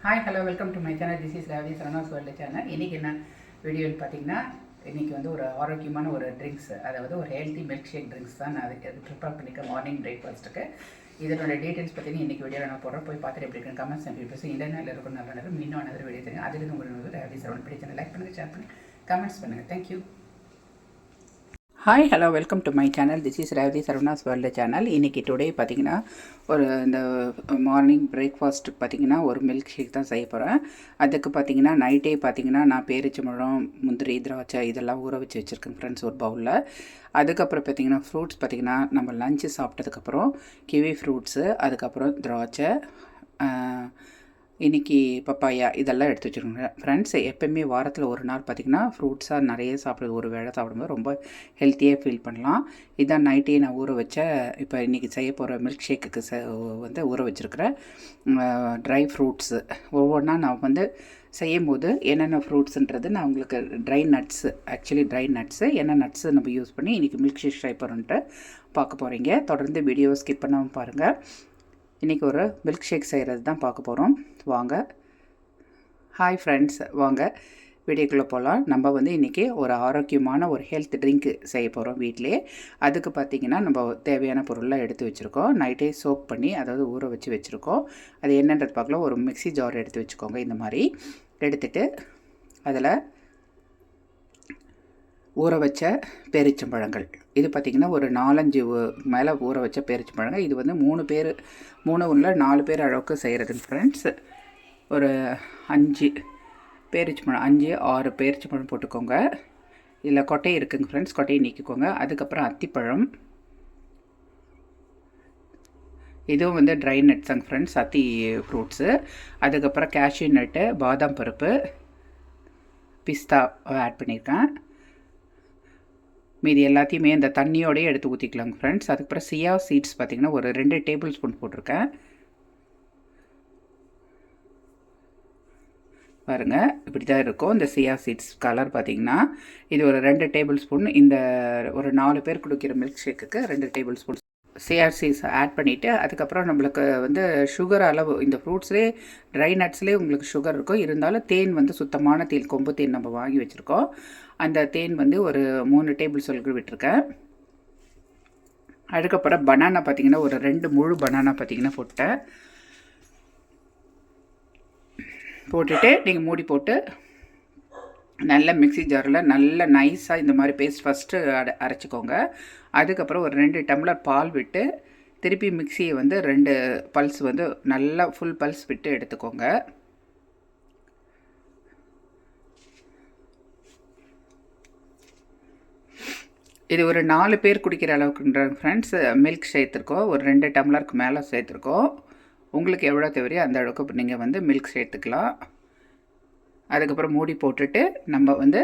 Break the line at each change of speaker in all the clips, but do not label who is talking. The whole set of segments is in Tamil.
Hi hello welcome to my channel. This is Ravi Saravanas world channel. இன்றைக்கி என்ன வீடியோன்னு பார்த்தீங்கன்னா, இன்றைக்கி வந்து ஒரு ஆரோக்கியமான ஒரு ட்ரிங்க்ஸ், அதாவது ஒரு ஹெல்த்தி மில்க் ஷேக் ட்ரிங்க்ஸ் தான் நான் அது ப்ரிப்பேர் பண்ணிக்க மார்னிங் பிரேக்ஃபாஸ்ட்டுக்கு. இதனோட டீட்டெயில்ஸ் பார்த்தீங்கன்னா இன்றைக்கி வீடியோவில் நான் போடுறேன். போய் பார்த்துட்டு எப்படி இருக்குன்னு கமெண்ட்ஸ் அண்ட் பேசி இந்த நாளில் இருக்கும் நல்ல நேரம் இன்னும் another வீடியோ தெரியும். அதுலேருந்து உங்களுக்கு ரவி சரவணன் பிடிச்ச லைக் பண்ணுங்கள், ஷேர் பண்ணுங்கள், கமெண்ட்ஸ் பண்ணுங்கள். Thank you. Hi hello welcome to my channel. This is Revathi Saravanas world channel. இன்றைக்கி டுடே பார்த்திங்கன்னா ஒரு இந்த மார்னிங் பிரேக்ஃபாஸ்ட்டுக்கு பார்த்திங்கன்னா ஒரு மில்க் ஷேக் தான் செய்ய போகிறேன். அதுக்கு பார்த்திங்கன்னா நைட்டே பார்த்திங்கன்னா நான் பேரிச்சம்பழம், முந்திரி, திராட்சை இதெல்லாம் ஊற வச்சு வச்சுருக்கேன் ஃப்ரெண்ட்ஸ் ஒரு பவுலில். அதுக்கப்புறம் பார்த்திங்கன்னா ஃப்ரூட்ஸ் பார்த்திங்கன்னா நம்ம லஞ்சு சாப்பிட்டதுக்கப்புறம் கிவி ஃப்ரூட்ஸு, அதுக்கப்புறம் திராட்சை, இன்றைக்கி பப்பாயா இதெல்லாம் எடுத்து வச்சுருக்கோங்க ஃப்ரெண்ட்ஸ். எப்போயுமே வாரத்தில் ஒரு நாள் பார்த்திங்கன்னா ஃப்ரூட்ஸாக நிறைய சாப்பிடுறது, ஒரு வேளை சாப்பிடும்போது ரொம்ப ஹெல்த்தியாக ஃபீல் பண்ணலாம். இதான் நைட்டே நான் ஊற வச்ச இப்போ இன்றைக்கி செய்ய போகிற மில்க் ஷேக்குக்கு வந்து ஊற வச்சுருக்கிறேன் ட்ரை ஃப்ரூட்ஸு. ஒவ்வொன்றா நான் வந்து செய்யும்போது என்னென்ன ஃப்ரூட்ஸுன்றது நான் உங்களுக்கு ட்ரை நட்ஸு என்ன நட்ஸு நம்ம யூஸ் பண்ணி இன்றைக்கி மில்க் ஷேக் ட்ரை பண்ணுறோன்ட்டு பார்க்க போகிறீங்க. தொடர்ந்து வீடியோ ஸ்கிப் பண்ணாமல் பாருங்கள். இன்றைக்கி ஒரு மில்க் ஷேக் செய்கிறது தான் பார்க்க போகிறோம். வாங்க. ஹாய் ஃப்ரெண்ட்ஸ், வாங்க வீடியோக்குள்ளே போகலாம். நம்ம வந்து இன்றைக்கி ஒரு ஆரோக்கியமான ஒரு ஹெல்த் ட்ரிங்க்கு செய்ய போகிறோம் வீட்டிலே. அதுக்கு பார்த்திங்கன்னா நம்ம தேவையான பொருள்லாம் எடுத்து வச்சுருக்கோம். நைட்டே சோக் பண்ணி அதாவது ஊற வச்சு வச்சுருக்கோம். அது என்னன்றது பார்க்கலாம். ஒரு மிக்ஸி ஜார் எடுத்து வச்சுக்கோங்க. இந்த மாதிரி எடுத்துகிட்டு அதில் ஊற வச்ச பேரிச்சம்பழங்கள், இது பார்த்திங்கன்னா ஒரு 4-5 மேலே ஊற வச்ச பேரிச்சம்பழங்கள். இது வந்து 4 பேர் அளவுக்கு செய்கிறதுங்க ஃப்ரெண்ட்ஸ். ஒரு 5 பேரிச்சம்பழம், 5-6 பேரிச்சம்பழம் போட்டுக்கோங்க. இதில் கொட்டை இருக்குங்க ஃப்ரெண்ட்ஸ், கொட்டையை நீக்கிக்கோங்க. அதுக்கப்புறம் அத்திப்பழம், இதுவும் வந்து ட்ரை நட்ஸுங்க ஃப்ரெண்ட்ஸ், அத்தி ஃப்ரூட்ஸு. அதுக்கப்புறம் கேஷ்யூ நட்டு, பாதாம் பருப்பு, பிஸ்தா ஆட் பண்ணியிருக்கேன். மீதி எல்லாத்தையுமே இந்த தண்ணியோடையே எடுத்து ஊற்றிக்கலாங்க ஃப்ரெண்ட்ஸ். அதுக்கப்புறம் சியா சீட்ஸ் பார்த்திங்கன்னா ஒரு 2 டேபிள் ஸ்பூன் போட்டிருக்கேன் பாருங்கள். இப்படி தான் இருக்கும் இந்த சியா சீட்ஸ் கலர் பார்த்திங்கன்னா. இது ஒரு 2 டேபிள் ஸ்பூன். இந்த ஒரு 4 பேர் குடிக்கிற மில்க் ஷேக்குக்கு 2 tablespoon chia seeds add பண்ணிவிட்டு, அதுக்கப்புறம் நம்மளுக்கு வந்து சுகர் அளவு இந்த ஃப்ரூட்ஸ்லேயே ட்ரை நட்ஸ்லேயே உங்களுக்கு சுகர் இருக்கும். இருந்தாலும் தேன் வந்து சுத்தமான தேன், கொம்பு தேன் நம்ம வாங்கி வச்சுருக்கோம். அந்த தேன் வந்து ஒரு 3 டேபிள் ஸ்பூன் விட்டுருக்கேன். அதுக்கப்புறம் பனானா பார்த்திங்கன்னா ஒரு 2 முழு பனானா பார்த்திங்கன்னா போட்டுட்டு நீங்கள் மூடி போட்டு நல்ல மிக்ஸி ஜாரில் நல்ல நைஸாக இந்த மாதிரி பேஸ்ட் ஃபஸ்ட்டு அரைச்சிக்கோங்க. அதுக்கப்புறம் ஒரு 2 டம்ளர் பால் விட்டு திருப்பி மிக்ஸியை வந்து 2 பல்ஸ் வந்து நல்லா ஃபுல் பல்ஸ் விட்டு எடுத்துக்கோங்க. இது ஒரு 4 பேர் குடிக்கிற அளவுக்குன்ற ஃப்ரெண்ட்ஸ் மில்க் சேர்த்துருக்கோம். ஒரு 2 டம்ளருக்கு மேலே சேர்த்துருக்கோம். உங்களுக்கு எவ்வளோ தேவையோ அந்த அளவுக்கு நீங்கள் வந்து மில்க் சேர்த்துக்கலாம். அதுக்கப்புறம் மூடி போட்டுட்டு நம்ம வந்து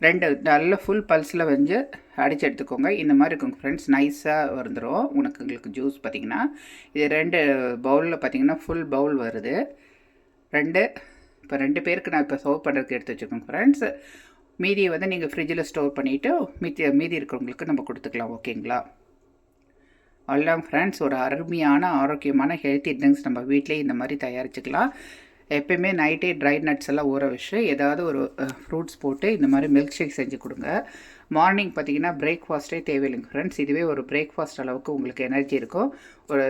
2 நல்ல ஃபுல் பல்ஸில் வந்து அடித்து எடுத்துக்கோங்க. இந்த மாதிரி இருக்குங்க ஃப்ரெண்ட்ஸ், நைஸாக வந்துடும் உங்களுக்கு ஜூஸ் பார்த்திங்கன்னா. இது 2 பவுலில் பார்த்திங்கன்னா ஃபுல் பவுல் வருது. இப்போ 2 பேருக்கு நான் இப்போ சர்வ் பண்ணுறதுக்கு எடுத்து வச்சுக்கோங்க ஃப்ரெண்ட்ஸ். மீதியை வந்து நீங்கள் ஃப்ரிட்ஜில் ஸ்டோர் பண்ணிவிட்டு மீதி இருக்கிறவங்களுக்கு நம்ம கொடுத்துக்கலாம். ஓகேங்களா? அவ்வளோதான் ஃப்ரெண்ட்ஸ், ஒரு அருமையான ஆரோக்கியமான ஹெல்த்தி ட்ரிங்க்ஸ் நம்ம வீட்டிலே இந்த மாதிரி தயாரிச்சுக்கலாம். எப்போயுமே நைட்டே ட்ரை நட்ஸ் எல்லாம் ஊற வச்சு ஏதாவது ஒரு ஃப்ரூட்ஸ் போட்டு இந்த மாதிரி மில்க் ஷேக் செஞ்சு கொடுங்க. மார்னிங் பார்த்திங்கன்னா பிரேக்ஃபாஸ்ட்டே தேவையில்லைங்க ஃப்ரெண்ட்ஸ். இதுவே ஒரு பிரேக்ஃபாஸ்ட் அளவுக்கு உங்களுக்கு எனர்ஜி இருக்கும். ஒரு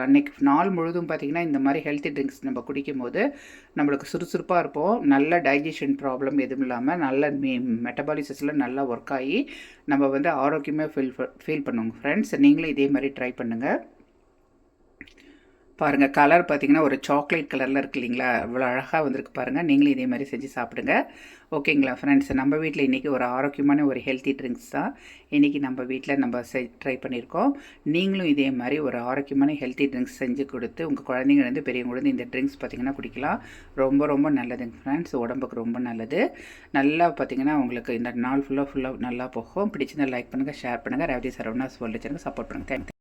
அன்றைக்கி நாள் முழுதும் பார்த்திங்கன்னா இந்த மாதிரி ஹெல்த்தி ட்ரிங்க்ஸ் நம்ம குடிக்கும் போது நம்மளுக்கு சுறுசுறுப்பாக இருப்போம். நல்ல டைஜஷன் ப்ராப்ளம் எதுவும் இல்லாமல் நல்ல மெட்டபாலிசஸில் நல்லா ஒர்க் ஆகி நம்ம வந்து ஆரோக்கியமாக ஃபீல் பண்ணுவோங்க ஃப்ரெண்ட்ஸ். நீங்களும் இதே மாதிரி ட்ரை பண்ணுங்கள். பாருங்கள், கலர் பார்த்திங்கன்னா ஒரு சாக்லேட் கலரில் இருக்குது இல்லைங்களா? இவ்வளோ அழகாக வந்திருக்கு பாருங்கள். நீங்களும் இதே மாதிரி செஞ்சு சாப்பிடுங்க. ஓகேங்களா ஃப்ரெண்ட்ஸ்? நம்ம வீட்டில் இன்றைக்கி ஒரு ஆரோக்கியமான ஒரு ஹெல்த்தி ட்ரிங்க்ஸ் தான் இன்றைக்கி நம்ம வீட்டில் நம்ம ட்ரை பண்ணியிருக்கோம். நீங்களும் இதே மாதிரி ஒரு ஆரோக்கியமான ஹெல்த்தி ட்ரிங்க்ஸ் செஞ்சு கொடுத்து உங்கள் குழந்தைங்கலேருந்து பெரியவங்க இந்த ட்ரிங்க்ஸ் பார்த்திங்கன்னா குடிக்கலாம். ரொம்ப ரொம்ப நல்லதுங்க ஃப்ரெண்ட்ஸ், உடம்புக்கு ரொம்ப நல்லது. நல்லா பார்த்திங்கன்னா உங்களுக்கு இந்த நாள் ஃபுல்லாக நல்லா போகும். பிடிச்சிருந்தால் லைக் பண்ணுங்கள், ஷேர் பண்ணுங்கள். ரேவதி சரவணாஸ் வேர்ல்டு சேனலுக்கு சப்போர்ட் பண்ணுங்கள். தேங்க்யூ.